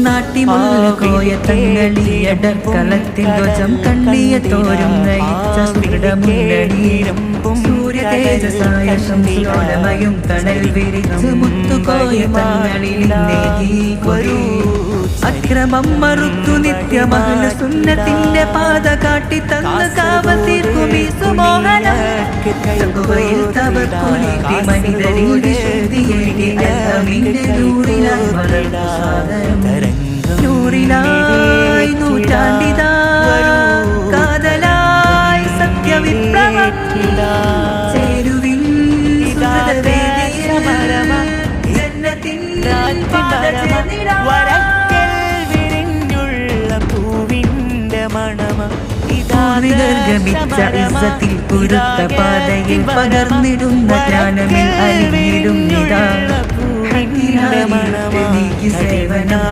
നാട്ടിമുള്ള കോയത്തങ്ങളിയടർക്കളത്തിൽ ധ്വജം കണ്ണിയ തോരും നയിച്ച സുദൃഢമുണ്ടീരമ്പും സൂര്യ തേജസായ ശംസുലോലമയും കടൽ വിരിച്ച് മുത്തുകോയത്തങ്ങളിൽ വരൂ അക്രമം മറുത്തു നിത്യമഹല സുന്നത്തിന്റെ പാത കാട്ടി തന്ന കാവൽ തീർക്കും ഈ സുമോഹനം തവക്കുലീട്ടി മനിതരിൽ വിശുദ്ധിയേറ്റി അമീന്റെ നൂറിലായി വളർന്നു സാദരം നൂറിലായി നൂറ്റാണ്ടിതാ കാതലായി സത്യവിപ്ലവം ചേരുവിൽ ഗമിച്ച ഇസ്സത്തിൽ കുരുത്ത പാതയിൽ പകർന്നിടുന്ന ജ്ഞാനമിൽ അലിഞ്ഞിടും നിതാ സേവനം